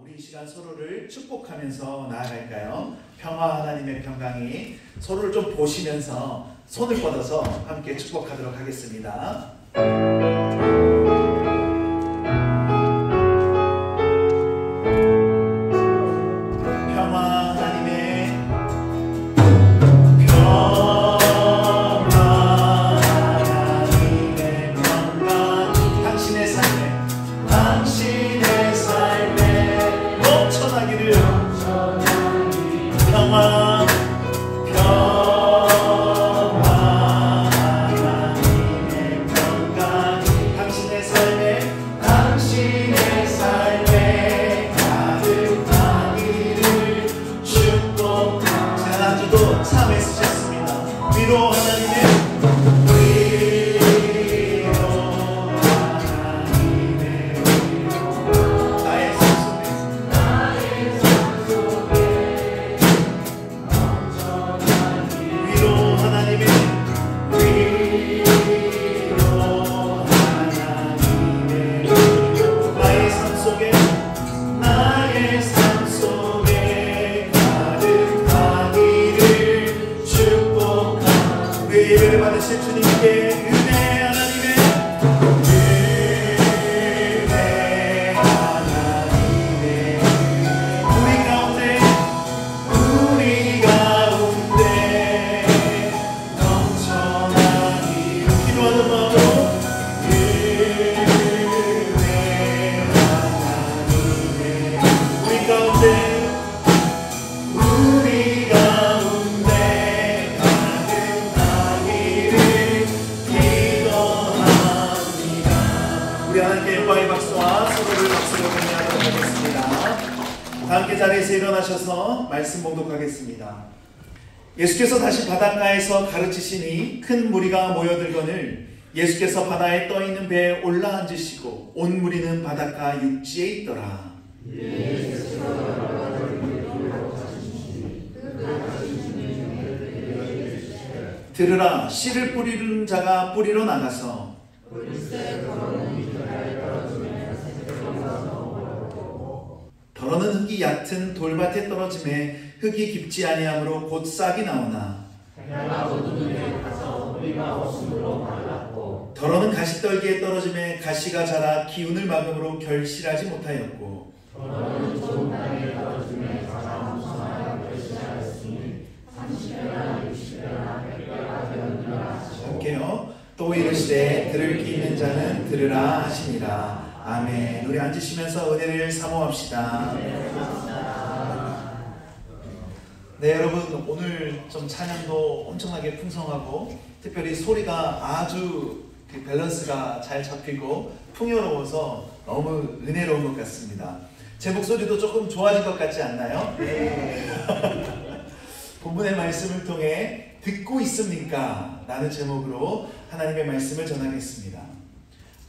우리 이 시간 서로를 축복하면서 나아갈까요? 평화 하나님의 평강이 서로를 좀 보시면서 손을 뻗어서 함께 축복하도록 하겠습니다. 예배를 받으실 주님께 은혜 하나님의 우리 가운데 넘쳐나니 기도하는 마음으로 은혜 하나님의 우리 가운데 영광의 박수와 서로를 박수로 공유하도록 하겠습니다. 함께 자리에서 일어나셔서 말씀 봉독하겠습니다. 예수께서 다시 바닷가에서 가르치시니 큰 무리가 모여들거늘 예수께서 바다에 떠있는 배에 올라앉으시고 온 무리는 바닷가 육지에 있더라. 들으라, 씨를 뿌리는 자가 뿌리러 나가서 더러는 흙이 얕은 돌밭에 떨어짐에 흙이 깊지 아니하므로 곧 싹이 나오나 더러는 가시떨기에 떨어짐에 가시가 자라 기운을 막음으로 결실하지 못하였고 함께요. 또 이르시되 들을 귀 있는 자는 들으라 하시니라. 아멘. 우리 앉으시면서 은혜를 사모합시다. 네, 여러분, 오늘 좀 찬양도 엄청나게 풍성하고 특별히 소리가 아주 밸런스가 잘 잡히고 풍요로워서 너무 은혜로운 것 같습니다. 제 목소리도 조금 좋아진 것 같지 않나요? 네. 본문의 말씀을 통해 듣고 있습니까? 라는 제목으로 하나님의 말씀을 전하겠습니다.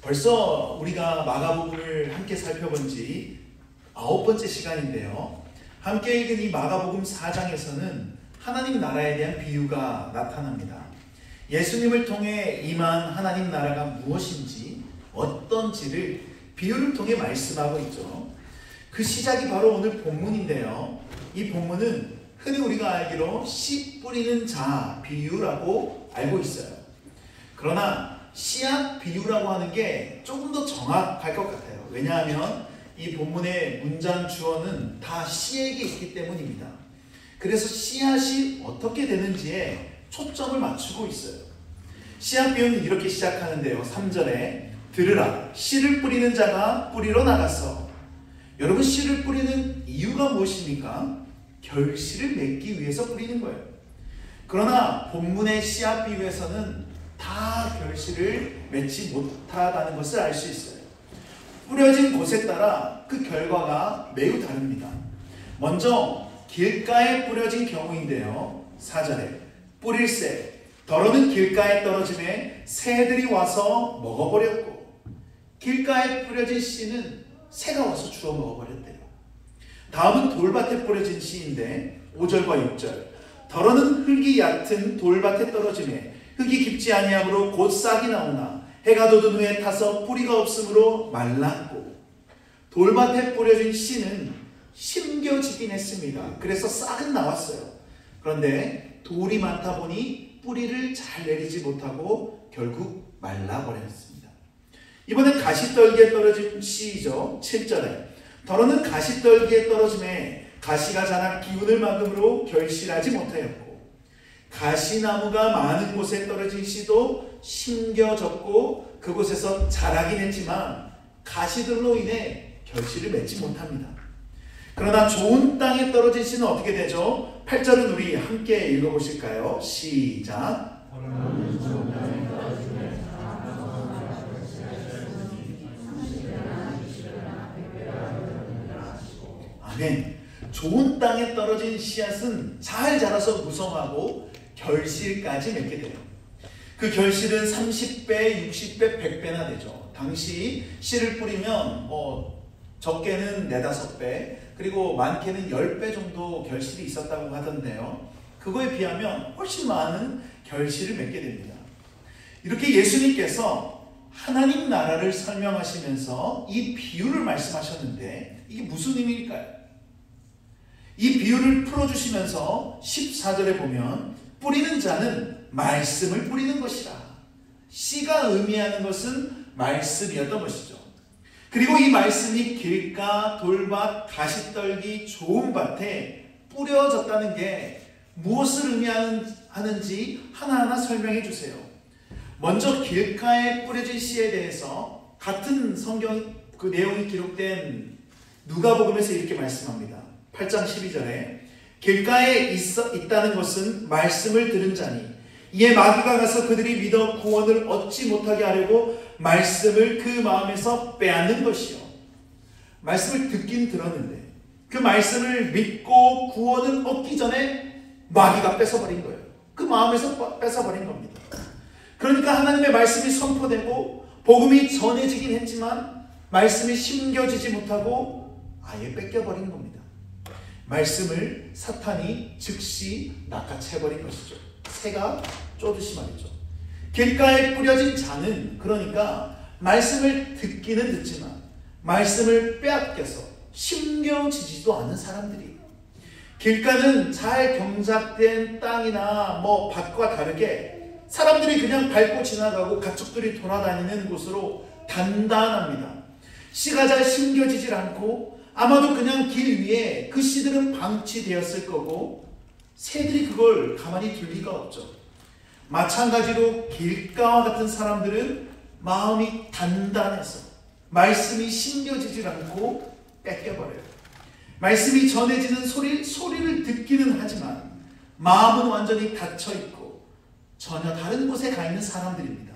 벌써 우리가 마가복음을 함께 살펴본 지 9번째 시간인데요. 함께 읽은 이 마가복음 4장에서는 하나님 나라에 대한 비유가 나타납니다. 예수님을 통해 임한 하나님 나라가 무엇인지 어떤지를 비유를 통해 말씀하고 있죠. 그 시작이 바로 오늘 본문인데요. 이 본문은 흔히 우리가 알기로 씨 뿌리는 자 비유라고 알고 있어요. 그러나 씨앗 비유라고 하는 게 조금 더 정확할 것 같아요. 왜냐하면 이 본문의 문장 주어는 다 씨에게 있기 때문입니다. 그래서 씨앗이 어떻게 되는지에 초점을 맞추고 있어요. 씨앗 비유는 이렇게 시작하는데요. 3절에 들으라, 씨를 뿌리는 자가 뿌리러 나갔어. 여러분, 씨를 뿌리는 이유가 무엇입니까? 결실을 맺기 위해서 뿌리는 거예요. 그러나 본문의 씨앗 비유에서는 다 결실을 맺지 못하다는 것을 알 수 있어요. 뿌려진 곳에 따라 그 결과가 매우 다릅니다. 먼저 길가에 뿌려진 경우인데요. 4절에 뿌릴새 더러는 길가에 떨어짐에 새들이 와서 먹어버렸고, 길가에 뿌려진 씨는 새가 와서 주워 먹어버렸대요. 다음은 돌밭에 뿌려진 씨인데 5절과 6절 더러는 흙이 얕은 돌밭에 떨어짐에 흙이 깊지 아니하므로 곧 싹이 나오나 해가 돋은 후에 타서 뿌리가 없으므로 말랐고, 돌밭에 뿌려진 씨는 심겨지긴 했습니다. 그래서 싹은 나왔어요. 그런데 돌이 많다 보니 뿌리를 잘 내리지 못하고 결국 말라버렸습니다. 이번엔 가시떨기에 떨어진 씨이죠. 7절에 더러는 가시떨기에 떨어짐에 가시가 자라 기운을 막음으로 결실하지 못하였고 가시나무가 많은 곳에 떨어진 씨도 심겨졌고 그곳에서 자라긴 했지만 가시들로 인해 결실을 맺지 못합니다. 그러나 좋은 땅에 떨어진 씨는 어떻게 되죠? 8절은 우리 함께 읽어보실까요? 시작. 아멘. 좋은 땅에 떨어진 씨앗은 잘 자라서 무성하고 결실까지 맺게 돼요. 그 결실은 30배, 60배, 100배나 되죠. 당시 씨를 뿌리면 적게는 4-5배, 그리고 많게는 10배 정도 결실이 있었다고 하던데요. 그거에 비하면 훨씬 많은 결실을 맺게 됩니다. 이렇게 예수님께서 하나님 나라를 설명하시면서 이 비유를 말씀하셨는데 이게 무슨 의미일까요? 이 비유를 풀어주시면서 14절에 보면 뿌리는 자는 말씀을 뿌리는 것이라. 씨가 의미하는 것은 말씀이었던 것이죠. 그리고 이 말씀이 길가, 돌밭, 가시떨기, 좋은 밭에 뿌려졌다는 게 무엇을 의미하는지 하나하나 설명해 주세요. 먼저 길가에 뿌려진 씨에 대해서 같은 성경 그 내용이 기록된 누가복음에서 이렇게 말씀합니다. 8장 12절에 길가에 있다는 것은 말씀을 들은 자니 이에 마귀가 가서 그들이 믿어 구원을 얻지 못하게 하려고 말씀을 그 마음에서 빼앗는 것이요. 말씀을 듣긴 들었는데 그 말씀을 믿고 구원을 얻기 전에 마귀가 뺏어버린 거예요. 그 마음에서 뺏어버린 겁니다. 그러니까 하나님의 말씀이 선포되고 복음이 전해지긴 했지만 말씀이 심겨지지 못하고 아예 뺏겨버린 겁니다. 말씀을 사탄이 즉시 낚아채버린 것이죠. 새가 쪼듯이 말이죠. 길가에 뿌려진 자는 그러니까 말씀을 듣기는 듣지만 말씀을 빼앗겨서 심겨지지도 않은 사람들이에요. 길가는 잘 경작된 땅이나 밭과 다르게 사람들이 그냥 밟고 지나가고 가축들이 돌아다니는 곳으로 단단합니다. 씨가 잘 심겨지질 않고 아마도 그냥 길 위에 그 씨들은 방치되었을 거고 새들이 그걸 가만히 둘 리가 없죠. 마찬가지로 길가와 같은 사람들은 마음이 단단해서 말씀이 심겨지질 않고 뺏겨버려요. 말씀이 전해지는 소리를 듣기는 하지만 마음은 완전히 닫혀있고 전혀 다른 곳에 가 있는 사람들입니다.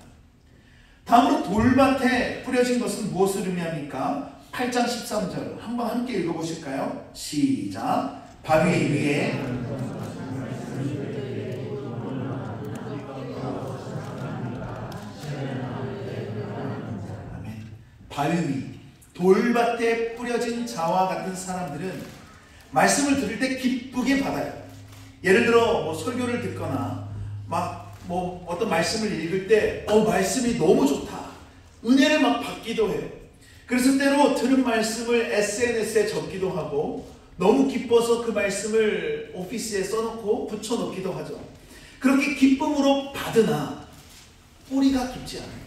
다음으로 돌밭에 뿌려진 것은 무엇을 의미합니까? 8장 13절 한번 함께 읽어보실까요? 시작. 바위 위에 아멘. 바위 위 돌밭에 뿌려진 자와 같은 사람들은 말씀을 들을 때 기쁘게 받아요. 예를 들어 설교를 듣거나 어떤 말씀을 읽을 때 말씀이 너무 좋다. 은혜를 받기도 해요. 그래서 때로 들은 말씀을 SNS에 적기도 하고 너무 기뻐서 그 말씀을 오피스에 써놓고 붙여놓기도 하죠. 그렇게 기쁨으로 받으나 뿌리가 깊지 않아요.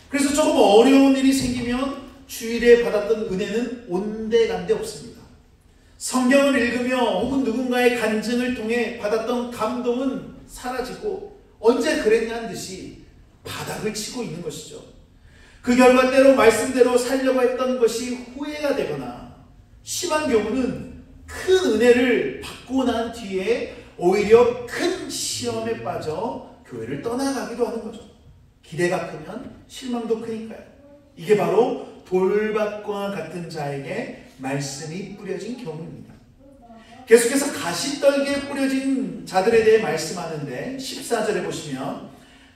그래서 조금 어려운 일이 생기면 주일에 받았던 은혜는 온데간데 없습니다. 성경을 읽으며 혹은 누군가의 간증을 통해 받았던 감동은 사라지고 언제 그랬냐는 듯이 바닥을 치고 있는 것이죠. 그 결과 때로 말씀대로 살려고 했던 것이 후회가 되거나 심한 경우는 큰 은혜를 받고 난 뒤에 오히려 큰 시험에 빠져 교회를 떠나가기도 하는 거죠. 기대가 크면 실망도 크니까요. 이게 바로 돌밭과 같은 자에게 말씀이 뿌려진 경우입니다. 계속해서 가시떨기에 뿌려진 자들에 대해 말씀하는데 14절에 보시면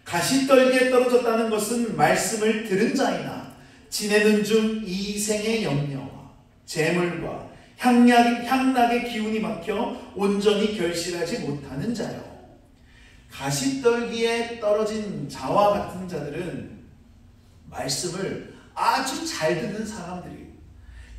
가시떨기에 떨어졌다는 것은 말씀을 들은 자이나 지내는 중 이생의 염려와 재물과 향락의 기운이 막혀 온전히 결실하지 못하는 자요. 가시떨기에 떨어진 자와 같은 자들은 말씀을 아주 잘 듣는 사람들이에요.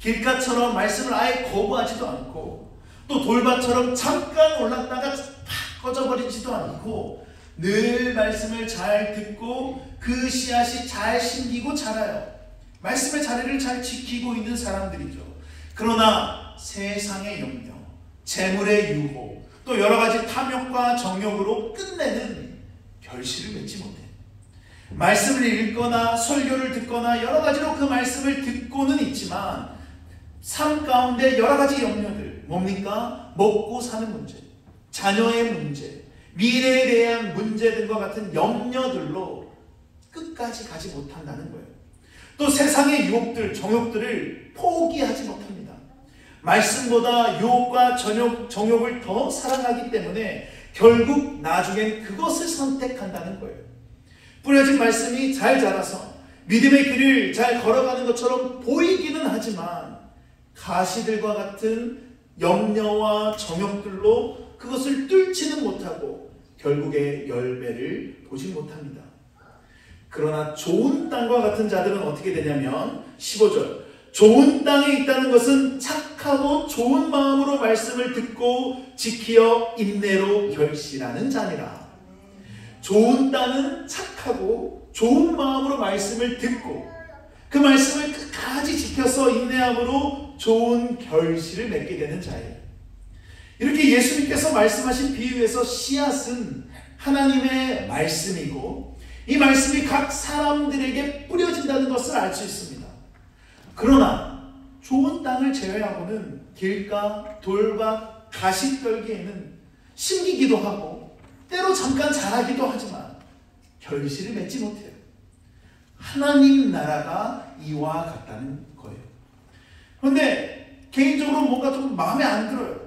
길가처럼 말씀을 아예 거부하지도 않고 또 돌밭처럼 잠깐 올랐다가 팍 꺼져버리지도 않고 늘 말씀을 잘 듣고 그 씨앗이 잘 심기고 자라요. 말씀의 자리를 잘 지키고 있는 사람들이죠. 그러나 세상의 염려, 재물의 유혹, 또 여러 가지 탐욕과 정욕으로 끝내는 결실을 맺지 못해. 말씀을 읽거나 설교를 듣거나 여러 가지로 그 말씀을 듣고는 있지만 삶 가운데 여러 가지 염려들, 뭡니까? 먹고 사는 문제, 자녀의 문제, 미래에 대한 문제 등과 같은 염려들로 끝까지 가지 못한다는 거예요. 또 세상의 유혹들, 정욕들을 포기하지 못합니다. 말씀보다 유혹과 정욕을 더 사랑하기 때문에 결국 나중엔 그것을 선택한다는 거예요. 뿌려진 말씀이 잘 자라서 믿음의 길을 잘 걸어가는 것처럼 보이기는 하지만 가시들과 같은 염려와 정욕들로 그것을 뚫지는 못하고 결국에 열매를 보지 못합니다. 그러나 좋은 땅과 같은 자들은 어떻게 되냐면 15절, 좋은 땅에 있다는 것은 착하고 좋은 마음으로 말씀을 듣고 지키어 인내로 결실하는 자니라. 좋은 땅은 착하고 좋은 마음으로 말씀을 듣고 그 말씀을 끝까지 지켜서 인내함으로 좋은 결실을 맺게 되는 자예요. 이렇게 예수님께서 말씀하신 비유에서 씨앗은 하나님의 말씀이고 이 말씀이 각 사람들에게 뿌려진다는 것을 알 수 있습니다. 그러나 좋은 땅을 제외하고는 길가, 돌밭, 가시떨기에는 심기기도 하고 때로 잠깐 자라기도 하지만 결실을 맺지 못해요. 하나님 나라가 이와 같다는 거예요. 그런데 개인적으로 뭔가 좀 마음에 안 들어요.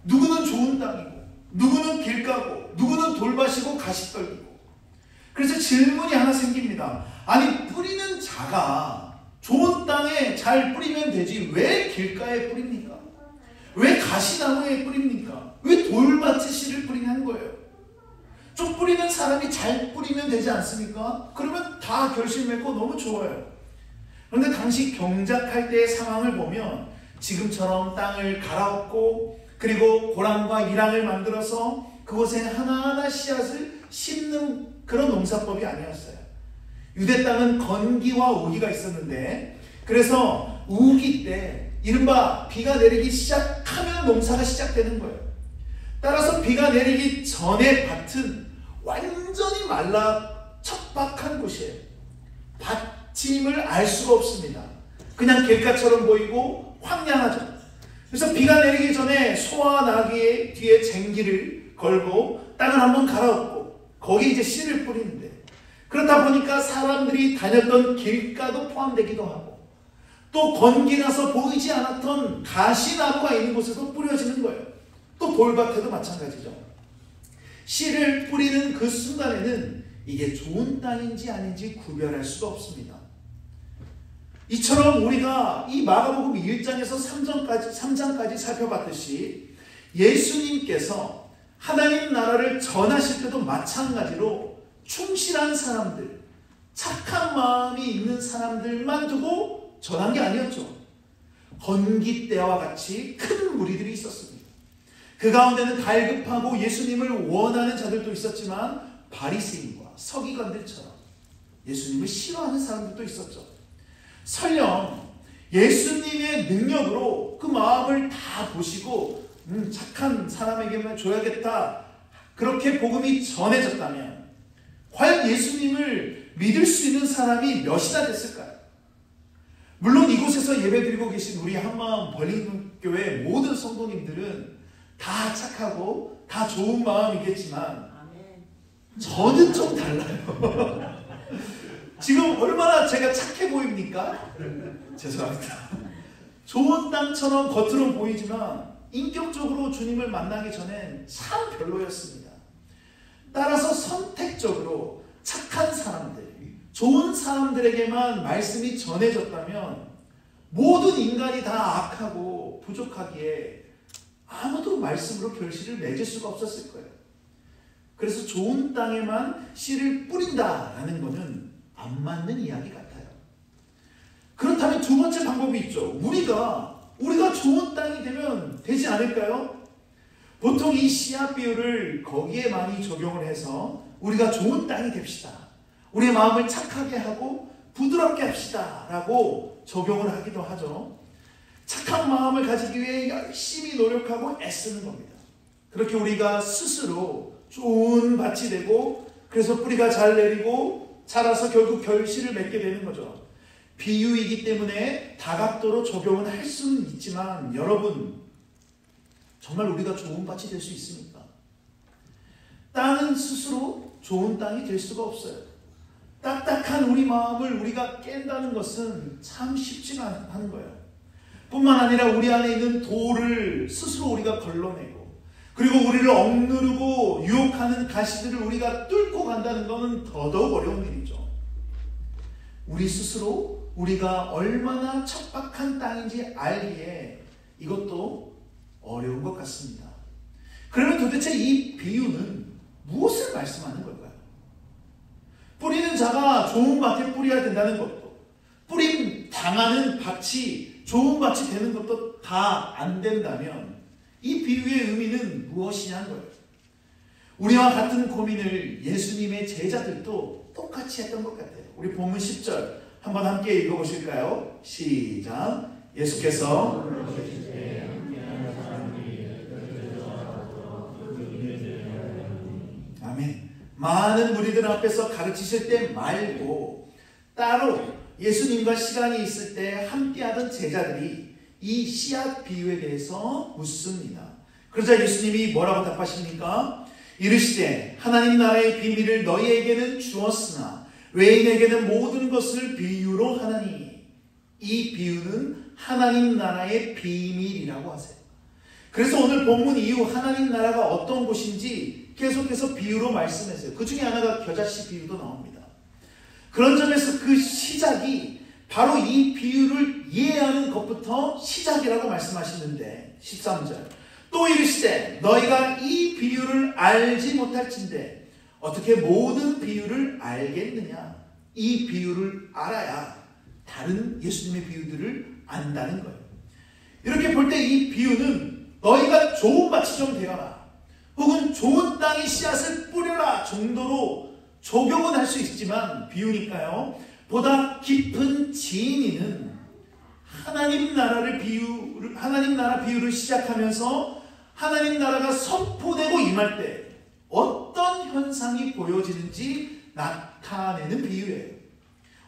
누구는 좋은 땅이고 누구는 길가고 누구는 돌밭이고 가시떨기고. 그래서 질문이 하나 생깁니다. 아니 뿌리는 자가 좋은 땅에 잘 뿌리면 되지 왜 길가에 뿌립니까? 왜 가시나무에 뿌립니까? 왜 돌밭에 씨를 뿌리는 거예요? 좀 뿌리는 사람이 잘 뿌리면 되지 않습니까? 그러면 다 결실 맺고 너무 좋아요. 그런데 당시 경작할 때의 상황을 보면 지금처럼 땅을 갈아엎고 그리고 고랑과 이랑을 만들어서 그곳에 하나하나 씨앗을 심는 그런 농사법이 아니었어요. 유대 땅은 건기와 우기가 있었는데 그래서 우기 때 이른바 비가 내리기 시작하면 농사가 시작되는 거예요. 따라서 비가 내리기 전에 밭은 완전히 말라 척박한 곳이에요. 밭임을 알 수가 없습니다. 그냥 길가처럼 보이고 황량하죠. 그래서 비가 내리기 전에 소와 나귀의 뒤에 쟁기를 걸고 땅을 한번 갈아엎고 거기 이제 씨를 뿌리는데 그렇다 보니까 사람들이 다녔던 길가도 포함되기도 하고 또 건기나서 보이지 않았던 가시나무가 있는 곳에도 뿌려지는 거예요. 또 돌밭에도 마찬가지죠. 씨를 뿌리는 그 순간에는 이게 좋은 땅인지 아닌지 구별할 수가 없습니다. 이처럼 우리가 이 마가복음 1장에서 3장까지 살펴봤듯이 예수님께서 하나님 나라를 전하실 때도 마찬가지로 충실한 사람들, 착한 마음이 있는 사람들만 두고 전한 게 아니었죠. 건기 때와 같이 큰 무리들이 있었습니다. 그 가운데는 갈급하고 예수님을 원하는 자들도 있었지만 바리새인과 서기관들처럼 예수님을 싫어하는 사람들도 있었죠. 설령 예수님의 능력으로 그 마음을 다 보시고 착한 사람에게만 줘야겠다 그렇게 복음이 전해졌다면 과연 예수님을 믿을 수 있는 사람이 몇이나 됐을까요? 물론 이곳에서 예배드리고 계신 우리 한마음 벌린교회 모든 성도님들은 다 착하고 다 좋은 마음이겠지만 저는 좀 달라요. 지금 얼마나 제가 착해 보입니까? 죄송합니다. 좋은 땅처럼 겉으로 보이지만 인격적으로 주님을 만나기 전엔 참 별로였습니다. 따라서 선택적으로 착한 사람들, 좋은 사람들에게만 말씀이 전해졌다면 모든 인간이 다 악하고 부족하기에 아무도 말씀으로 결실을 맺을 수가 없었을 거예요. 그래서 좋은 땅에만 씨를 뿌린다라는 것은 안 맞는 이야기 같아요. 그렇다면 두 번째 방법이 있죠. 우리가 좋은 땅이 되면 되지 않을까요? 보통 이 씨앗 비유를 거기에 많이 적용을 해서 우리가 좋은 땅이 됩시다. 우리의 마음을 착하게 하고 부드럽게 합시다 라고 적용을 하기도 하죠. 착한 마음을 가지기 위해 열심히 노력하고 애쓰는 겁니다. 그렇게 우리가 스스로 좋은 밭이 되고 그래서 뿌리가 잘 내리고 자라서 결국 결실을 맺게 되는 거죠. 비유이기 때문에 다각도로 적용은 할 수는 있지만 여러분, 정말 우리가 좋은 밭이 될 수 있습니까? 땅은 스스로 좋은 땅이 될 수가 없어요. 딱딱한 우리 마음을 우리가 깬다는 것은 참 쉽지가 않은 거예요. 뿐만 아니라 우리 안에 있는 돌을 스스로 우리가 걸러내고 그리고 우리를 억누르고 유혹하는 가시들을 우리가 뚫고 간다는 것은 더더욱 어려운 일이죠. 우리 스스로 우리가 얼마나 척박한 땅인지 알기에 이것도 어려운 것 같습니다. 그러면 도대체 이 비유는 무엇을 말씀하는 걸까요? 뿌리는 자가 좋은 밭에 뿌려야 된다는 것도, 뿌림 당하는 밭이 좋은 밭이 되는 것도 다 안 된다면 이 비유의 의미는 무엇이냐는 거예요. 우리와 같은 고민을 예수님의 제자들도 똑같이 했던 것 같아요. 우리 본문 10절 한번 함께 읽어보실까요? 시작. 예수께서 아멘. 많은 무리들 앞에서 가르치실 때 말고 따로 예수님과 시간이 있을 때 함께하던 제자들이 이 씨앗 비유에 대해서 묻습니다. 그러자 예수님이 뭐라고 답하십니까? 이르시되 하나님 나라의 비밀을 너희에게는 주었으나 외인에게는 모든 것을 비유로 하나니. 이 비유는 하나님 나라의 비밀이라고 하세요. 그래서 오늘 본문 이후 하나님 나라가 어떤 곳인지 계속해서 비유로 말씀했어요. 그 중에 하나가 겨자씨 비유도 나옵니다. 그런 점에서 그 시작이 바로 이 비유를 이해하는 것부터 시작이라고 말씀하시는데 13절 또 이르시되 너희가 이 비유를 알지 못할진대 어떻게 모든 비유를 알겠느냐. 이 비유를 알아야 다른 예수님의 비유들을 안다는 거예요. 이렇게 볼 때 이 비유는 너희가 좋은 밭이 좀 되어라 혹은 좋은 땅에 씨앗을 뿌려라 정도로 적용은 할 수 있지만 비유니까요. 보다 깊은 진의는 하나님 나라 비유를 시작하면서 하나님 나라가 선포되고 임할 때 어떤 현상이 보여지는지 나타내는 비유예요.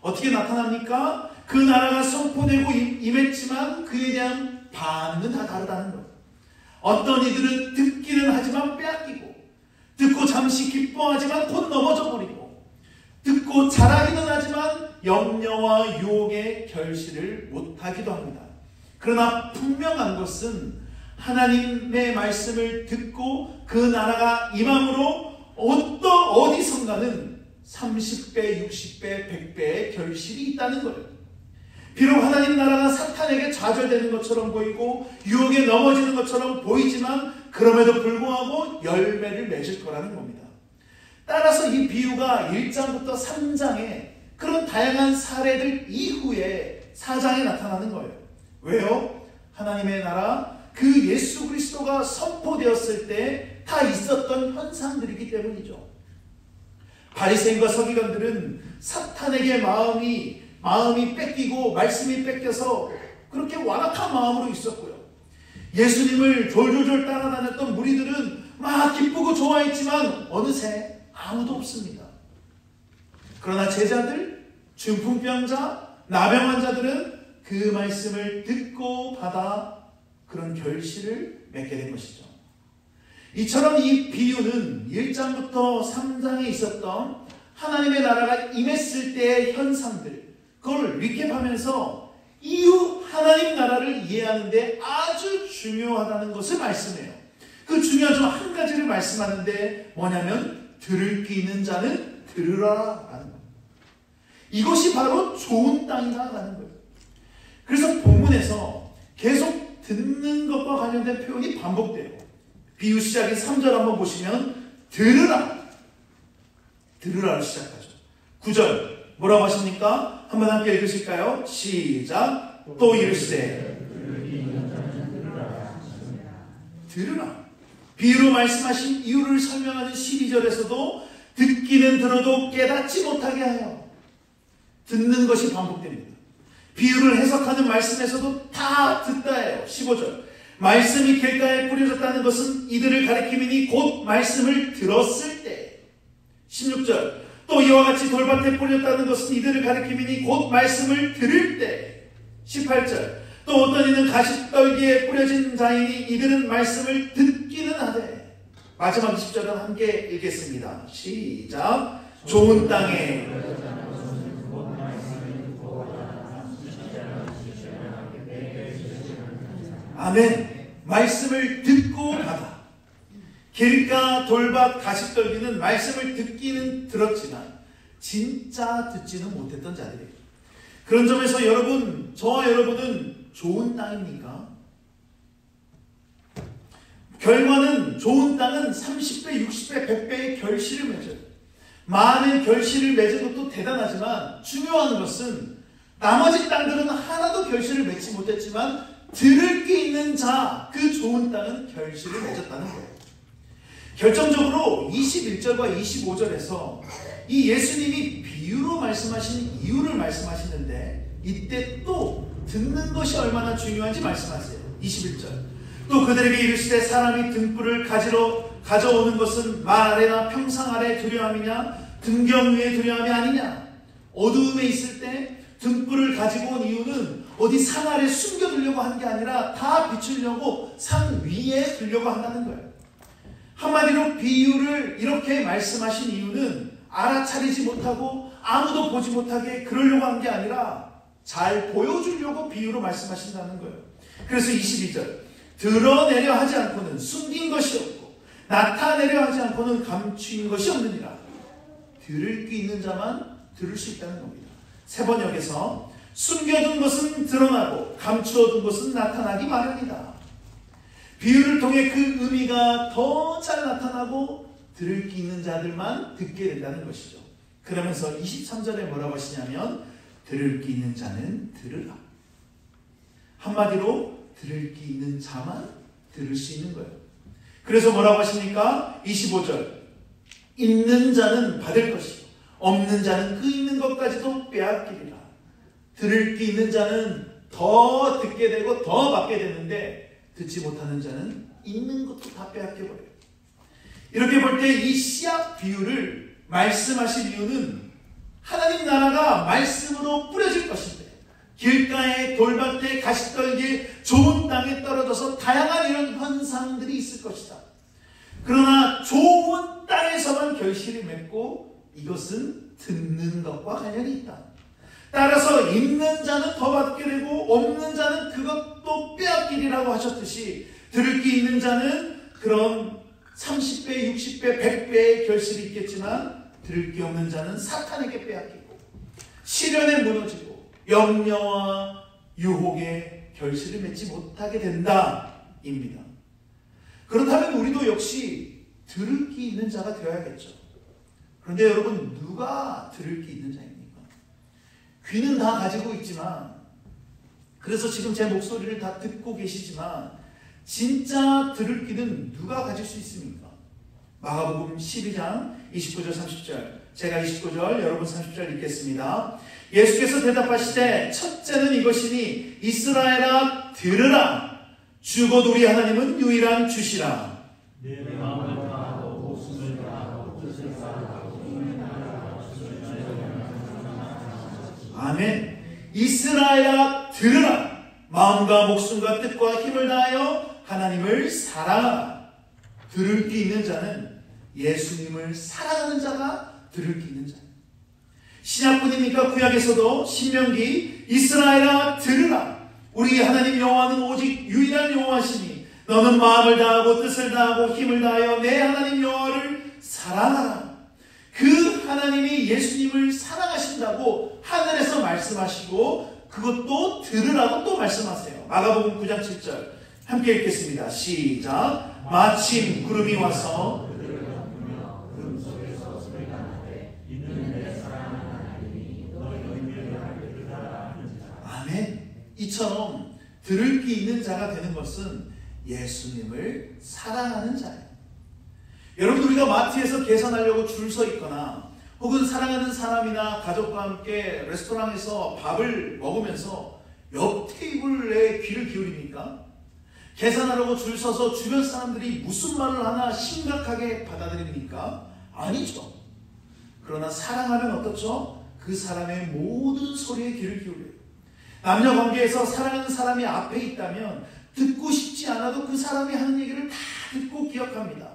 어떻게 나타납니까? 그 나라가 선포되고 임했지만 그에 대한 반응은 다 다르다는 거예요. 어떤 이들은 듣기는 하지만 빼앗기고 듣고 잠시 기뻐하지만 곧 넘어져 버리고 듣고 잘하기는 하지만 염려와 유혹의 결실을 못하기도 합니다. 그러나 분명한 것은 하나님의 말씀을 듣고 그 나라가 임함으로 어디선가는 30배, 60배, 100배의 결실이 있다는 거예요. 비록 하나님 나라가 사탄에게 좌절되는 것처럼 보이고 유혹에 넘어지는 것처럼 보이지만 그럼에도 불구하고 열매를 맺을 거라는 겁니다. 따라서 이 비유가 1장부터 3장에 그런 다양한 사례들 이후에 4장에 나타나는 거예요. 왜요? 하나님의 나라, 그 예수 그리스도가 선포되었을 때 다 있었던 현상들이기 때문이죠. 바리새인과 서기관들은 사탄에게 마음이 뺏기고 말씀이 뺏겨서 그렇게 완악한 마음으로 있었고요. 예수님을 졸졸졸 따라다녔던 무리들은 막 기쁘고 좋아했지만 어느새 아무도 없습니다. 그러나 제자들, 중풍병자, 나병 환자들은 그 말씀을 듣고 받아 그런 결실을 맺게 된 것이죠. 이처럼 이 비유는 1장부터 3장에 있었던 하나님의 나라가 임했을 때의 현상들, 그걸 리캡하면서 이후 하나님 나라를 이해하는 데 아주 중요하다는 것을 말씀해요. 그 중요한 점 한 가지를 말씀하는데 뭐냐면 들을 귀 있는 자는 들으라 라는 겁니다. 이것이 바로 좋은 땅이다 라는 거예요. 그래서 본문에서 계속 듣는 것과 관련된 표현이 반복돼요. 비유 시작인 3절 한번 보시면 들으라로 시작하죠. 9절 뭐라고 하십니까? 한번 함께 읽으실까요? 시작. 또 이르시되 들으라. 비유로 말씀하신 이유를 설명하는 12절에서도 듣기는 들어도 깨닫지 못하게 하여, 듣는 것이 반복됩니다. 비유를 해석하는 말씀에서도 다 듣다예요. 15절. 말씀이 길가에 뿌려졌다는 것은 이들을 가리킴이니 곧 말씀을 들었을 때. 16절. 또 이와 같이 돌밭에 뿌렸다는 것은 이들을 가리킴이니 곧 말씀을 들을 때. 18절. 또 어떤 이는 가시떨기에 뿌려진 자이니 이들은 말씀을 듣기는 하되. 마지막 20절은 함께 읽겠습니다. 시작. 좋은 땅에 아멘. 말씀을 듣고 가다. 길가, 돌밭, 가시떨기는 말씀을 듣기는 들었지만 진짜 듣지는 못했던 자들이에요. 그런 점에서 여러분, 저와 여러분은 좋은 땅입니까? 결과는 좋은 땅은 30배, 60배, 100배의 결실을 맺어요. 많은 결실을 맺은 것도 대단하지만 중요한 것은 나머지 땅들은 하나도 결실을 맺지 못했지만 들을 게 있는 자, 그 좋은 땅은 결실을 맺었다는 거예요. 결정적으로 21절과 25절에서 이 예수님이 비유로 말씀하신 이유를 말씀하시는데 이때 또 듣는 것이 얼마나 중요한지 말씀하세요. 21절. 또 그들에게 이르시되 사람이 등불을 가져오는 것은 말 아래나 평상 아래 두려움이냐 등경 위에 두려움이 아니냐. 어두움에 있을 때 등불을 가지고 온 이유는 어디 산 아래 숨겨두려고 한 게 아니라 다 비추려고 산 위에 두려고 한다는 거예요. 한마디로 비유를 이렇게 말씀하신 이유는 알아차리지 못하고 아무도 보지 못하게 그러려고 한 게 아니라 잘 보여주려고 비유로 말씀하신다는 거예요. 그래서 22절. 드러내려 하지 않고는 숨긴 것이 없고 나타내려 하지 않고는 감추인 것이 없느니라. 들을 게 있는 자만 들을 수 있다는 겁니다. 세번역에서 숨겨둔 것은 드러나고 감추어둔 것은 나타나기 마련이다. 비유를 통해 그 의미가 더 잘 나타나고 들을 게 있는 자들만 듣게 된다는 것이죠. 그러면서 23절에 뭐라고 하시냐면 들을 게 있는 자는 들으라. 한마디로 들을 게 있는 자만 들을 수 있는 거예요. 그래서 뭐라고 하십니까? 25절. 있는 자는 받을 것이요 없는 자는 그 있는 것까지도 빼앗기리라. 들을 게 있는 자는 더 듣게 되고 더 받게 되는데 듣지 못하는 자는 있는 것도 다 빼앗겨버려요. 이렇게 볼 때 이 씨앗 비유를 말씀하신 이유는 하나님 나라가 말씀으로 뿌려질 것인데 길가에 돌밭에 가시떨기에 좋은 땅에 떨어져서 다양한 이런 현상들이 있을 것이다. 그러나 좋은 땅에서만 결실이 맺고 이것은 듣는 것과 관련이 있다. 따라서 있는 자는 더 받게 되고 없는 자는 그것도 빼앗기리라고 하셨듯이 들을 게 있는 자는 그런 30배, 60배, 100배의 결실이 있겠지만 들을 게 없는 자는 사탄에게 빼앗기고 시련에 무너지고 염려와 유혹에 결실을 맺지 못하게 된다입니다. 그렇다면 우리도 역시 들을 게 있는 자가 되어야겠죠. 그런데 여러분, 누가 들을 게 있는 자입니까? 귀는 다 가지고 있지만, 그래서 지금 제 목소리를 다 듣고 계시지만 진짜 들을 귀는 누가 가질 수 있습니까? 마가복음 12장 29절 30절, 제가 29절 여러분 30절 읽겠습니다. 예수께서 대답하시되 첫째는 이것이니 이스라엘아 들으라. 주 곧 우리 하나님은 유일한 주시라. 내 마음을 다하고 목숨을 다하고 뜻을 다하고 힘을 다하고 아멘. 이스라엘아 들으라. 마음과 목숨과 뜻과 힘을 다하여 하나님을 사랑하라. 들을 게 있는 자는 예수님을 사랑하는 자가 들을 게 있는 자입니다. 신약뿐입니까? 구약에서도 신명기 이스라엘아 들으라. 우리 하나님 여호와는 오직 유일한 여호와시니 너는 마음을 다하고 뜻을 다하고 힘을 다하여 내 하나님 여호와를 사랑하라. 그 하나님이 예수님을 사랑하신다고 하늘에서 말씀하시고 그것도 들으라고 또 말씀하세요. 마가복음 9장 7절 함께 읽겠습니다. 시작. 마침 구름이 와서 구름 속에서 소리가 나되 이는 내 사랑하는 하나님이 이처럼 들을 귀 있는 자가 되는 것은 예수님을 사랑하는 자예요. 여러분, 우리가 마트에서 계산하려고 줄 서 있거나 혹은 사랑하는 사람이나 가족과 함께 레스토랑에서 밥을 먹으면서 옆 테이블에 귀를 기울입니까? 계산하려고 줄 서서 주변 사람들이 무슨 말을 하나 심각하게 받아들입니까? 아니죠. 그러나 사랑하면 어떻죠? 그 사람의 모든 소리에 귀를 기울여요. 남녀 관계에서 사랑하는 사람이 앞에 있다면 듣고 싶지 않아도 그 사람이 하는 얘기를 다 듣고 기억합니다.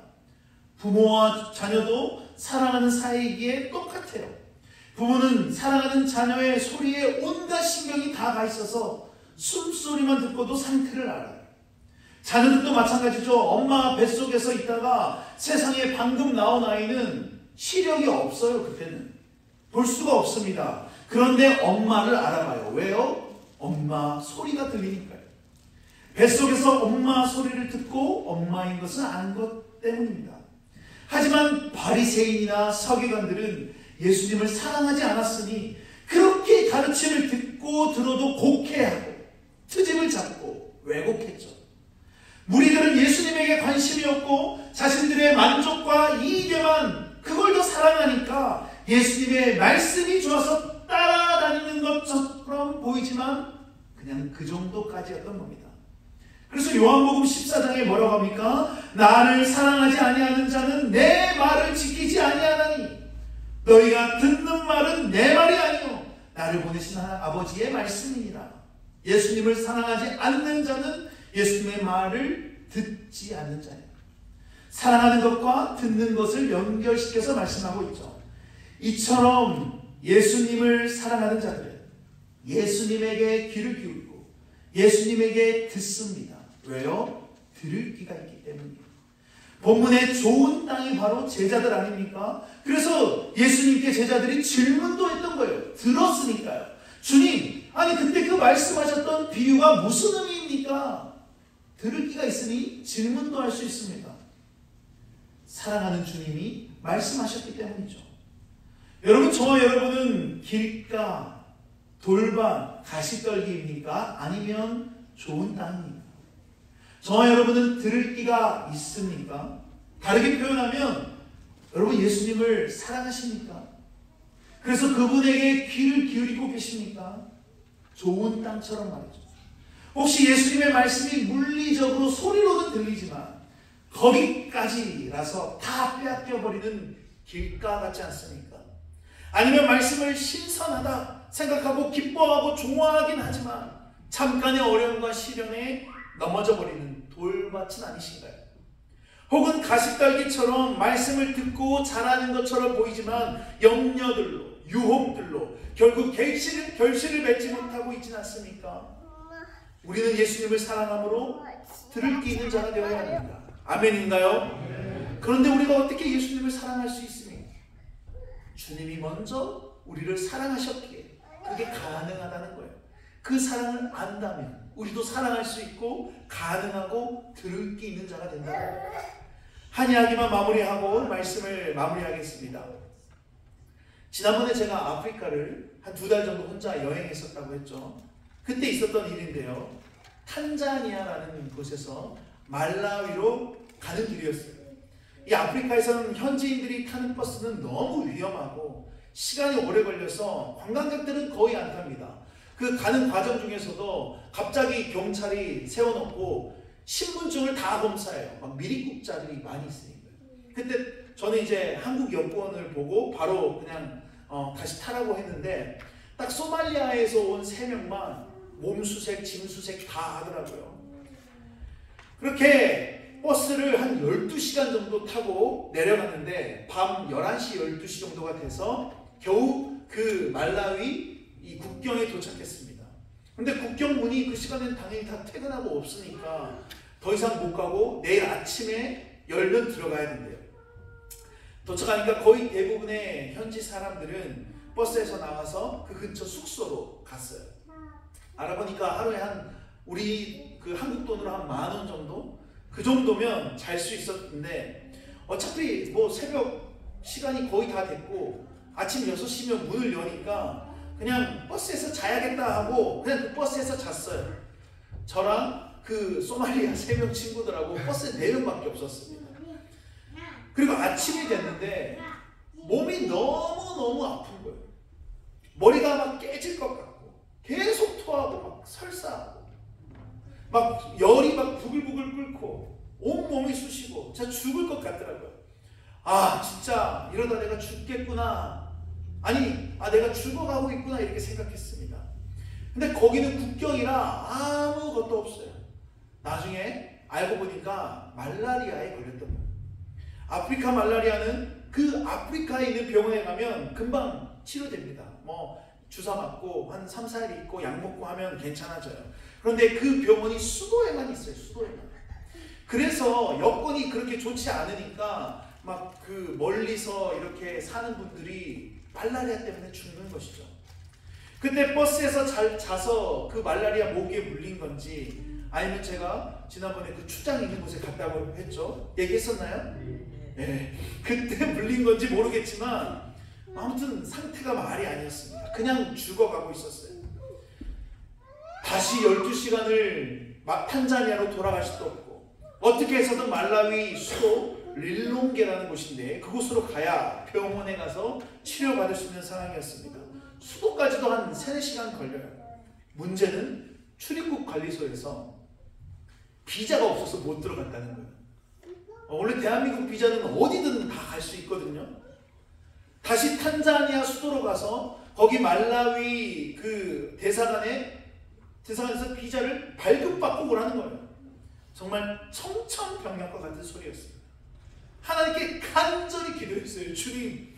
부모와 자녀도 사랑하는 사이이기에 똑같아요. 부모는 사랑하는 자녀의 소리에 온갖 신경이 다 가 있어서 숨소리만 듣고도 상태를 알아요. 자녀들도 마찬가지죠. 엄마 뱃속에서 있다가 세상에 방금 나온 아이는 시력이 없어요. 그때는 볼 수가 없습니다. 그런데 엄마를 알아봐요. 왜요? 엄마 소리가 들리니까요. 뱃속에서 엄마 소리를 듣고 엄마인 것을 안 것 때문입니다. 하지만 바리새인이나 서기관들은 예수님을 사랑하지 않았으니 그렇게 가르침을 듣고 들어도 곡해하고 트집을 잡고 왜곡했죠. 무리들은 예수님에게 관심이 없고 자신들의 만족과 이익에만 그걸 더 사랑하니까 예수님의 말씀이 좋아서 따라다니는 것처럼 보이지만 그냥 그 정도까지였던 겁니다. 그래서 요한복음 14장에 뭐라고 합니까? 나를 사랑하지 아니하는 자는 내 말을 지키지 아니하나니 너희가 듣는 말은 내 말이 아니요 나를 보내신 아버지의 말씀이니라. 예수님을 사랑하지 않는 자는 예수님의 말을 듣지 않는 자예요. 사랑하는 것과 듣는 것을 연결시켜서 말씀하고 있죠. 이처럼 예수님을 사랑하는 자들은 예수님에게 귀를 기울이고 예수님에게 듣습니다. 왜요? 들을 귀가 있기 때문이에요. 본문의 좋은 땅이 바로 제자들 아닙니까? 그래서 예수님께 제자들이 질문도 했던 거예요. 들었으니까요. 주님, 아니 그때 그 말씀하셨던 비유가 무슨 의미입니까? 들을 귀가 있으니 질문도 할 수 있습니다. 사랑하는 주님이 말씀하셨기 때문이죠. 여러분, 저와 여러분은 길가, 돌반, 가시떨기입니까? 아니면 좋은 땅입니까? 저와 여러분은 들을 귀가 있습니까? 다르게 표현하면 여러분 예수님을 사랑하십니까? 그래서 그분에게 귀를 기울이고 계십니까? 좋은 땅처럼 말이죠. 혹시 예수님의 말씀이 물리적으로 소리로는 들리지만 거기까지라서 다 빼앗겨버리는 길가 같지 않습니까? 아니면 말씀을 신선하다 생각하고 기뻐하고 좋아하긴 하지만 잠깐의 어려움과 시련에 넘어져버리는 돌밭은 아니신가요? 혹은 가시떨기처럼 말씀을 듣고 잘하는 것처럼 보이지만 염려들로 유혹들로 결국 결실을 맺지 못하고 있지는 않습니까? 우리는 예수님을 사랑함으로 들을 귀 있는 자가 되어야 합니다. 아멘인가요? 그런데 우리가 어떻게 예수님을 사랑할 수 있습니까? 주님이 먼저 우리를 사랑하셨기에 그게 가능하다는 거예요. 그 사랑을 안다면 우리도 사랑할 수 있고 가능하고 들을 귀 있는 자가 된다는 거예요. 한 이야기만 마무리하고 말씀을 마무리하겠습니다. 지난번에 제가 아프리카를 한 2달 정도 혼자 여행했었다고 했죠. 그때 있었던 일인데요. 탄자니아라는 곳에서 말라위로 가는 길이었어요. 이 아프리카에서는 현지인들이 타는 버스는 너무 위험하고 시간이 오래 걸려서 관광객들은 거의 안 탑니다. 그 가는 과정 중에서도 갑자기 경찰이 세워놓고 신분증을 다 검사해요. 막 미리국자들이 많이 있으니까요. 그때 저는 이제 한국 여권을 보고 바로 그냥 다시 타라고 했는데 딱 소말리아에서 온 3명만 몸수색, 짐수색 다 하더라고요. 그렇게 버스를 한 12시간 정도 타고 내려갔는데 밤 11시, 12시 정도가 돼서 겨우 그 말라위 이 국경에 도착했습니다. 근데 국경 문이 그 시간에는 당연히 다 퇴근하고 없으니까 더 이상 못 가고 내일 아침에 열면 들어가야 된대요. 도착하니까 거의 대부분의 현지 사람들은 버스에서 나와서 그 근처 숙소로 갔어요. 알아보니까 하루에 우리 그 한국 돈으로 한 10,000원 정도? 그 정도면 잘 수 있었는데 어차피 뭐 새벽 시간이 거의 다 됐고 아침 6시면 문을 여니까 그냥 버스에서 자야겠다 하고 그냥 그 버스에서 잤어요. 저랑 그 소말리아 3명 친구들하고 버스에 4명밖에 없었습니다. 그리고 아침이 됐는데 몸이 너무너무 아픈 거예요. 머리가 막 깨질 것 같고 계속 토하고 막 설사하고 막 열이 막 부글부글 끓고 온몸이 쑤시고 진짜 죽을 것 같더라고요. 아 진짜 이러다 내가 죽겠구나, 아니 내가 죽어가고 있구나 이렇게 생각했습니다. 근데 거기는 국경이라 아무것도 없어요. 나중에 알고 보니까 말라리아에 걸렸던 거예요. 아프리카 말라리아는 그 아프리카에 있는 병원에 가면 금방 치료됩니다. 뭐 주사 맞고 한 3, 4일 있고 약 먹고 하면 괜찮아져요. 그런데 그 병원이 수도에만 있어요. 수도에만. 그래서 여건이 그렇게 좋지 않으니까 막 그 멀리서 이렇게 사는 분들이 말라리아 때문에 죽는 것이죠. 그때 버스에서 잘 자서 그 말라리아 모기에 물린 건지 아니면 제가 지난번에 그 추장 있는 곳에 갔다고 했죠. 얘기했었나요? 네. 그때 물린 건지 모르겠지만 아무튼 상태가 말이 아니었습니다. 그냥 죽어가고 있었어요. 다시 12시간을 탄자니아로 돌아갈 수도 없고 어떻게 해서든 말라위 수도 릴롱게라는 곳인데 그곳으로 가야 병원에 가서 치료받을 수 있는 상황이었습니다. 수도까지도 한 3-4시간 걸려요. 문제는 출입국 관리소에서 비자가 없어서 못 들어간다는 거예요. 원래 대한민국 비자는 어디든 다 갈 수 있거든요. 다시 탄자니아 수도로 가서 거기 말라위 그 대사관에서 비자를 발급받고 오라는 거예요. 정말 청천벽력과 같은 소리였습니다. 하나님께 간절히 기도했어요. 주님,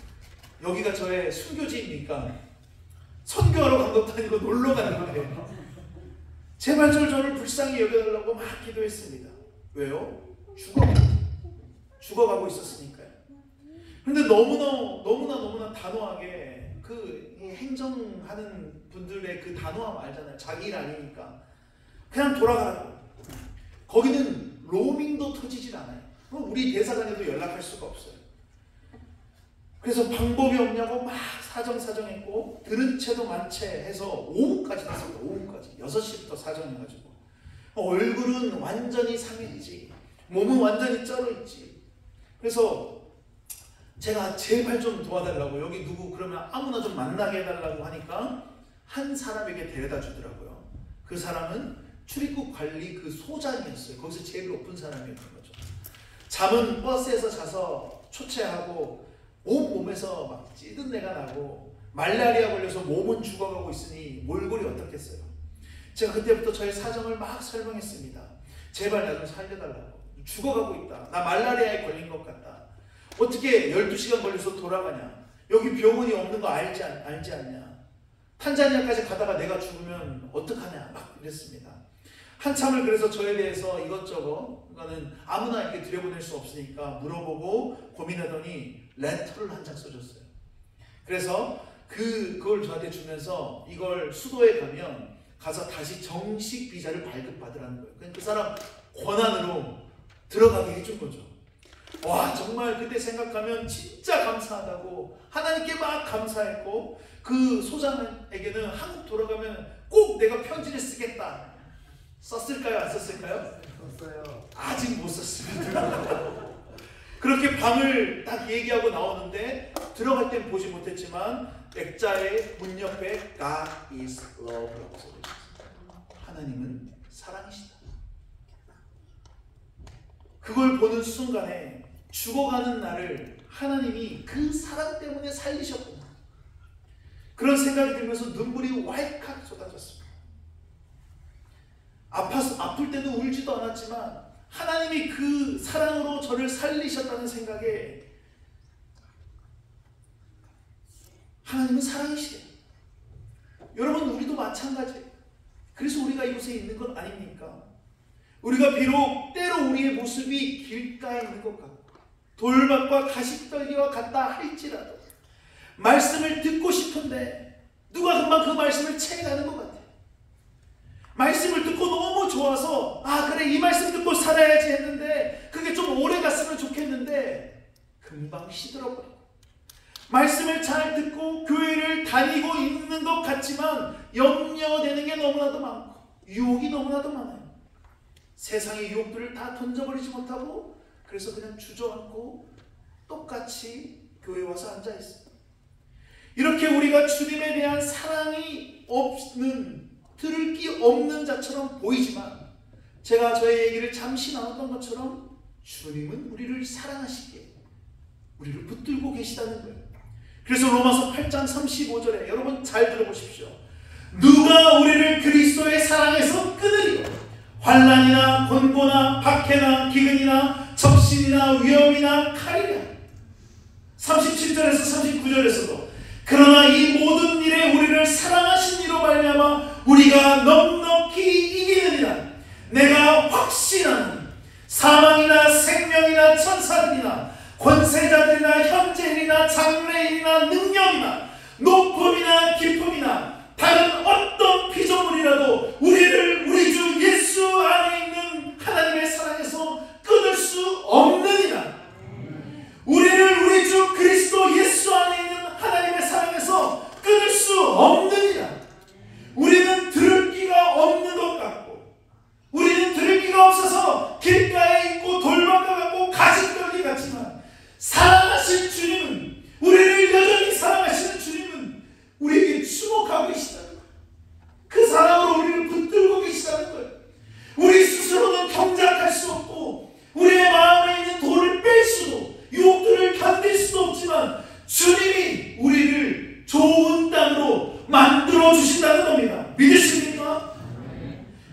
여기가 저의 순교지입니까? 선교하러 간 것도 아니고 놀러 가는 거예요. 제발 저를 불쌍히 여겨달라고 막 기도했습니다. 왜요? 죽어가고 있었으니까요. 그런데 너무나 단호하게 그 행정하는 분들의 그 단호함 알잖아요. 자기 일 아니니까 그냥 돌아가라고. 거기는 로밍도 터지질 않아요. 우리 대사관에도 연락할 수가 없어요. 그래서 방법이 없냐고 막 사정했고 들은 채도 많채 해서 오후까지 됐습니다. 오후까지 6시부터 사정해가지고 얼굴은 완전히 상했지, 몸은 완전히 쩔어있지. 그래서 제가 제발 좀 도와달라고, 여기 누구 그러면 아무나 좀 만나게 해달라고 하니까 한 사람에게 데려다 주더라고요. 그 사람은 출입국 관리 그 소장이었어요. 거기서 제일 높은 사람이었던 거죠. 잠은 버스에서 자서 초췌하고 온몸에서 막 찌든 내가 나고 말라리아 걸려서 몸은 죽어가고 있으니 몰골이 어떻겠어요. 제가 그때부터 저의 사정을 막 설명했습니다. 제발 나 좀 살려달라고. 죽어가고 있다. 나 말라리아에 걸린 것 같다. 어떻게 12시간 걸려서 돌아가냐. 여기 병원이 없는 거 알지 않냐. 탄자니아까지 가다가 내가 죽으면 어떡하냐. 막 이랬습니다. 한참을 그래서 저에 대해서 이것저것, 그거는 아무나 이렇게 들여보낼 수 없으니까 물어보고 고민하더니 레터를 한 장 써줬어요. 그래서 그걸 저한테 주면서 이걸 수도에 가서 다시 정식 비자를 발급받으라는 거예요. 그러니까 그 사람 권한으로 들어가게 해준 거죠. 와, 정말 그때 생각하면 진짜 감사하다고 하나님께 막 감사했고, 그 소장에게는 한국 돌아가면 꼭 내가 편지를 쓰겠다. 썼을까요? 안 썼을까요? 썼어요. 아직 못 썼습니다. 그렇게 방을 딱 얘기하고 나오는데 들어갈 땐 보지 못했지만 액자의 문 옆에 God is love라고 써있습니다. 하나님은 사랑이시다. 그걸 보는 순간에 죽어가는 나를 하나님이 그 사랑 때문에 살리셨구나, 그런 생각이 들면서 눈물이 왈칵 쏟아졌습니다. 아플 때도 울지도 않았지만 하나님이 그 사랑으로 저를 살리셨다는 생각에, 하나님은 사랑이시래요. 여러분, 우리도 마찬가지예요. 그래서 우리가 이곳에 있는 것 아닙니까? 우리가 비록 때로 우리의 모습이 길가에 있는 것 같고 돌밭과 가시떨기와 같다 할지라도 말씀을 듣고 싶은데 누가 금방 그 말씀을 채가는 것 같아요. 말씀을 듣고 너무 좋아서 그래 이 말씀 듣고 살아야지 했는데 그게 좀 오래 갔으면 좋겠는데 금방 시들어버리고, 말씀을 잘 듣고 교회를 다니고 있는 것 같지만 염려되는 게 너무나도 많고 유혹이 너무나도 많아요. 세상의 유혹들을 다 던져버리지 못하고 그래서 그냥 주저앉고 똑같이 교회에 와서 앉아있어요. 이렇게 우리가 주님에 대한 사랑이 없는, 들을 기 없는 자처럼 보이지만 제가 저의 얘기를 잠시 나눴던 것처럼 주님은 우리를 사랑하시기에 우리를 붙들고 계시다는 거예요. 그래서 로마서 8장 35절에 여러분 잘 들어보십시오. 누가 우리를 그리스도의 사랑에서 끊으리요? 환난이나 곤고나 박해나 기근이나 적신이나 위험이나 칼이랴. 37절에서 39절에서도 그러나 이 모든 일에 우리를 사랑하신 이로 말미암아 우리가 넉넉히 이기느니라. 내가 확신하는 사망이나 생명이나 천사들이나 권세자들이나 현재인이나 장래인이나 능력이나 높음이나 깊음이나 다른 어떤 피조물이라도 우리를 우리 주 예수 안에 있는 하나님의 사랑에서 끊을 수 없느니라. 우리를 우리 주 그리스도 예수 안에 있는 하나님의 사랑에서 끊을 수 없느니라. 우리는 들을 기가 없는 것 같고 우리는 들을 기가 없어서 길가에 있고 돌밭과 같고 가시떨기 같지만 사랑하신 주님은, 우리를 여전히 사랑하시는 주님은 우리에게 주목하고 계시다는 거예요. 그 사랑으로 우리를 붙들고 계시다는 거예요. 우리 스스로는 경작할 수 없고 우리의 마음에 있는 돌을 뺄 수도 유혹들을 견딜 수도 없지만 주님이 우리를 좋은 땅으로 만들어 주신다는 겁니다. 믿으십니까?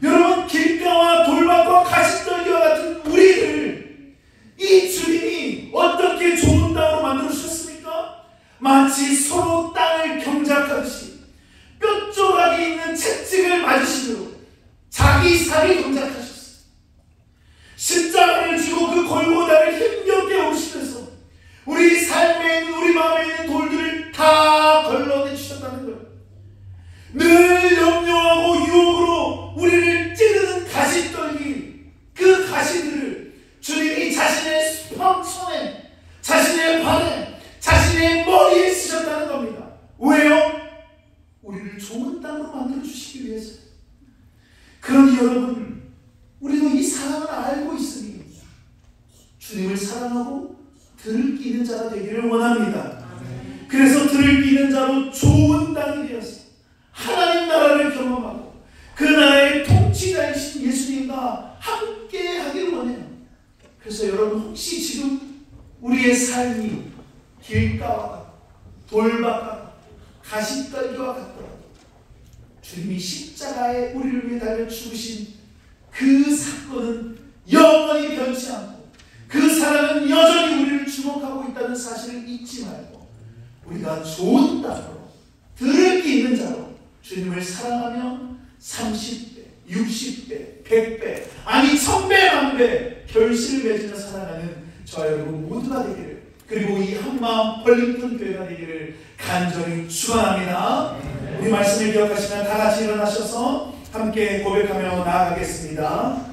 여러분, 길가와 돌밭과 가시떨기와 같은 우리를 이 주님이 어떻게 좋은 땅으로 만들어 주셨습니까? 마치 서로 땅을 경작하듯이 뼈조각이 있는 채찍을 맞으심으로 자기 살이 경작하셨어요. 십자가를 지고 그 골고다를 힘겹게 오시면서 우리 삶에 있는, 우리 마음에 있는 돌들을 다 걸러내 주셨다는 거예요. 늘 염려하고 유혹으로 우리를 찌르는 가시떨기, 그 가시들을 주님이 자신의 손에, 자신의 발에, 자신의 머리에 쓰셨다는 겁니다. 왜요? 우리를 좋은 땅으로 만들어주시기 위해서. 그러니 여러분, 우리도 이 사랑을 알고 있으니 주님을 사랑하고 들을 끼는 자가 되기를 원합니다. 그래서 들을 끼는 자로 좋은 땅이 되어서 하나님 나라를 경험하고 그 나라의 통치자이신 예수님과 함께 하기를 원해요. 그래서 여러분, 혹시 지금 우리의 삶이 길가와 돌밭과 가시떨기와 같더라도 주님이 십자가에 우리를 위해 달려 죽으신 그 사건은 영원히 변치 않고 그 사랑은 여전히 우리를 주목하고 있다는 사실을 잊지 말고 우리가 좋은 땅으로 들을 게 있는 자로 주님을 사랑하며 30배, 60배, 100배, 아니 1000배, 만배 결실을 맺으며 살아가는 저와 여러분 모두가 되기를, 그리고 이 한마음 벌림턴 교회가 되기를 간절히 축원합니다. 우리 말씀을 기억하시면 다 같이 일어나셔서 함께 고백하며 나아가겠습니다.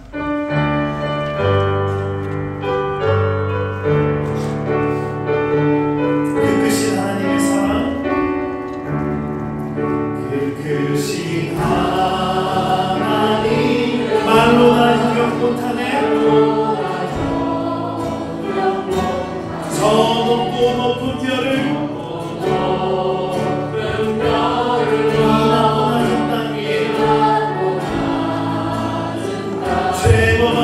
그크신 하나님의 사랑, 그크신 하나님, 말로 나 형용 못하네. 저 높고 높은 별을 죄범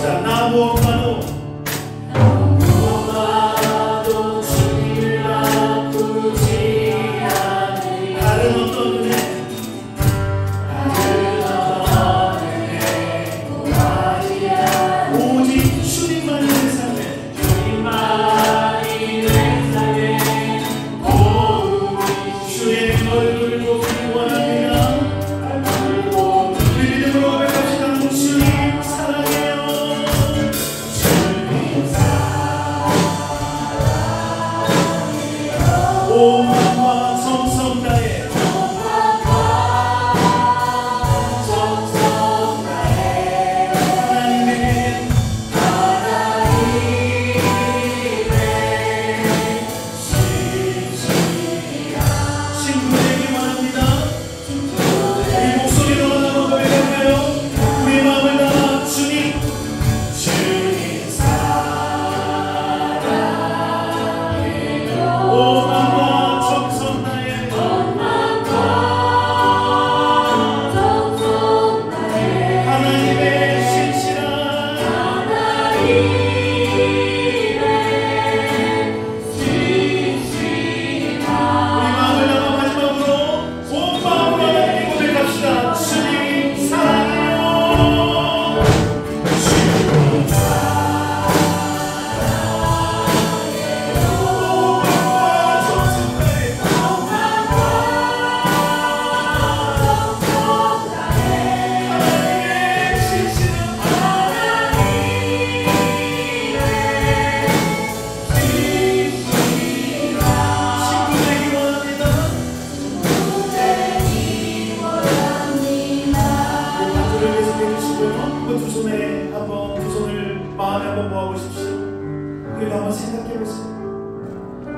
고백합시다. 나 무엇과도 주님을 바꾸지 않으리. 다른 어떤 은혜 구하지 않으리. 오직 주님만이 내 삶에 주의 얼굴을 보기 원합니다. 우리 믿음으로 고백합시다. 주님 사랑해요. 주님 사랑해요. 온 마음과 정성 다해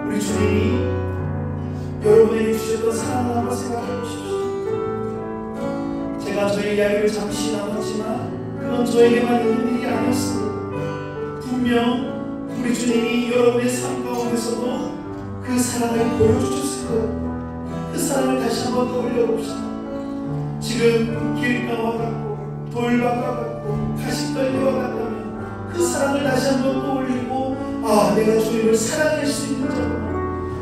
우리 주님이 여러분에게 주셨던 사랑을 한번 생각해 보십시오. 제가 저의 이야기를 잠시 나눴지만 그건 저에게만 있는 일이 아니었습니다. 분명 우리 주님이 여러분의 삶 가운데서도 그 사랑을 보여주셨을 거예요. 그 사랑을 다시 한번 떠올려 봅시다. 지금 길가와 같고 돌밭과 같고 가시떨기와 같다면 그 사랑을 다시 한번 떠올리고, 아, 내가 주님을 사랑할 수 있는 자구나,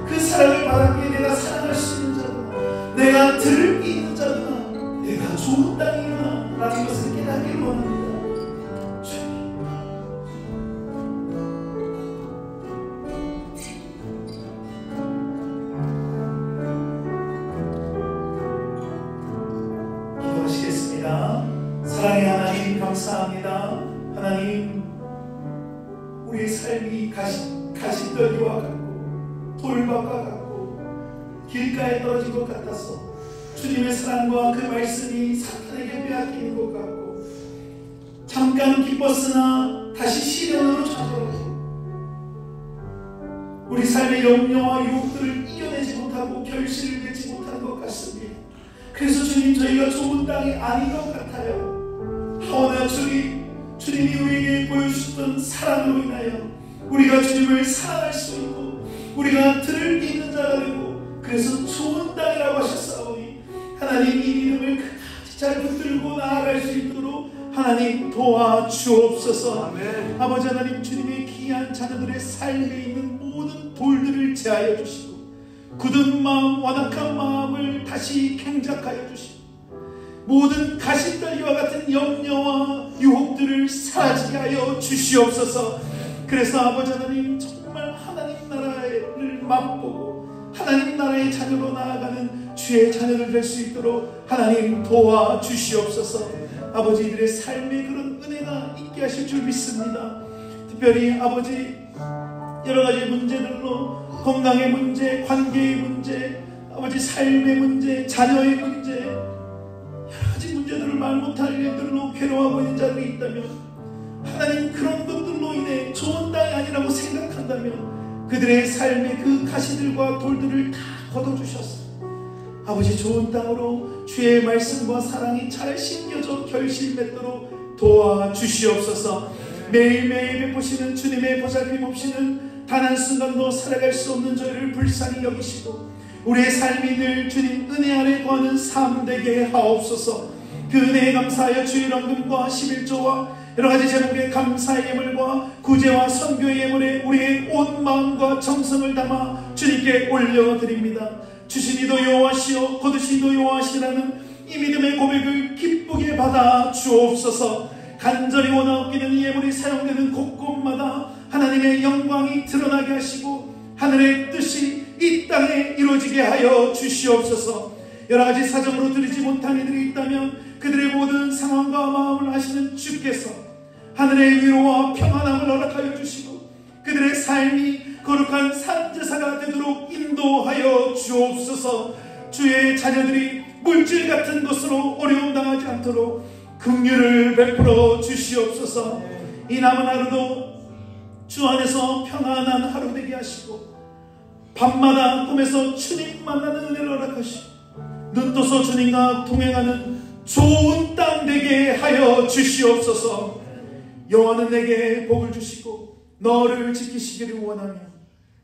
그 사랑을 받았기에 내가 사랑할 수 있는 자구나, 내가 들을 게 있는 자구나, 내가 좋은 땅이구나 라는 것을 깨닫기를 원합니다. 기도하시겠습니다. 사랑의 하나님, 감사합니다. 하나님, 우리의 삶이 가시떨기와 같고 돌밭과 같고 길가에 떨어진 것 같아서 주님의 사랑과 그 말씀이 사탄에게 빼앗기는 것 같고 잠깐 기뻤으나 다시 시련으로 찾아오고 우리 삶의 염려와 유혹들을 이겨내지 못하고 결실을 맺지 못한 것 같습니다. 그래서 주님, 저희가 좋은 땅이 아닌 것 같아요. 하오나 주님이 우리에게 보여주셨던 사랑으로 인하여 우리가 주님을 사랑할 수 있고 우리가 들을 게 있는 자가 되고, 그래서 좋은 땅이라고 하셨사오니 하나님, 이 믿음을 끝까지 잘 붙들고 나아갈 수 있도록 하나님 도와주옵소서. 아멘. 아버지 하나님, 주님의 귀한 자녀들의 삶에 있는 모든 돌들을 제하여 주시고 굳은 마음, 완악한 마음을 다시 경작하여 주시고 모든 가시떨기와 같은 염려와 유혹들을 사라지게 하여 주시옵소서. 그래서 아버지 하나님, 정말 하나님 나라를 맛보고 하나님 나라의 자녀로 나아가는 주의 자녀들 될 수 있도록 하나님 도와주시옵소서. 아버지, 이들의 삶에 그런 은혜가 있게 하실 줄 믿습니다. 특별히 아버지, 여러가지 문제들로, 건강의 문제, 관계의 문제, 아버지 삶의 문제, 자녀의 문제, 여러가지 문제들을 말 못할 일들로 괴로워하고 있는 자들이 있다면 하나님, 그런 것들로 인해 좋은 땅이 아니라고 생각한다면 그들의 삶의 그 가시들과 돌들을 다 걷어주셨어. 아버지, 좋은 땅으로 주의 말씀과 사랑이 잘 심겨져 결실 맺도록 도와주시옵소서. 매일매일 베푸시는 주님의 보살핌 없이는 단 한순간도 살아갈 수 없는 저희를 불쌍히 여기시고 우리의 삶이 늘 주님 은혜 아래 거하는 삶 되게 하옵소서. 그 은혜에 감사하여 주의 헌금과 11조와 여러가지 제목의 감사의 예물과 구제와 선교의 예물에 우리의 온 마음과 정성을 담아 주님께 올려드립니다. 주시니도 여호와시여 거두시니도 여호와시라는 이 믿음의 고백을 기쁘게 받아 주옵소서. 간절히 원하옵기는 이 예물이 사용되는 곳곳마다 하나님의 영광이 드러나게 하시고 하늘의 뜻이 이 땅에 이루어지게 하여 주시옵소서. 여러가지 사정으로 드리지 못한 이들이 있다면 그들의 모든 상황과 마음을 아시는 주께서 하늘의 위로와 평안함을 허락하여 주시고 그들의 삶이 거룩한 산제사가 되도록 인도하여 주옵소서. 주의 자녀들이 물질 같은 것으로 어려움 당하지 않도록 긍휼을 베풀어 주시옵소서. 이 남은 하루도 주 안에서 평안한 하루 되게 하시고 밤마다 꿈에서 주님 만나는 은혜를 허락하시고 눈 떠서 주님과 동행하는 좋은 땅 되게 하여 주시옵소서. 여호와는 내게 복을 주시고 너를 지키시기를 원하며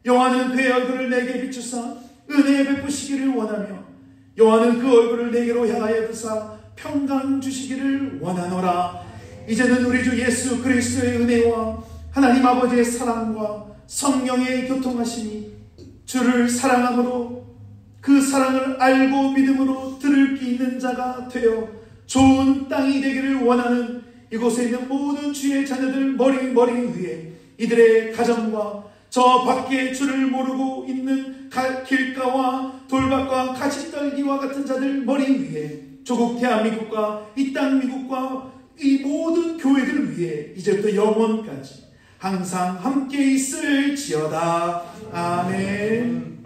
여호와는 그의 얼굴을 내게 비추사 은혜 베푸시기를 원하며 여호와는 그 얼굴을 내게로 향하여 드사 평강 주시기를 원하노라. 이제는 우리 주 예수 그리스도의 은혜와 하나님 아버지의 사랑과 성령의 교통하심이 주를 사랑함으로 그 사랑을 알고 믿음으로 들을 게 있는 자가 되어 좋은 땅이 되기를 원하는 이곳에 있는 모든 주의 자녀들 머리 위에 이들의 가정과 저 밖에 주를 모르고 있는 길가와 돌밭과 가시떨기와 같은 자들 머리 위에 조국 대한민국과 이 땅 미국과 이 모든 교회들 위에 이제부터 영원까지 항상 함께 있을지어다. 아멘.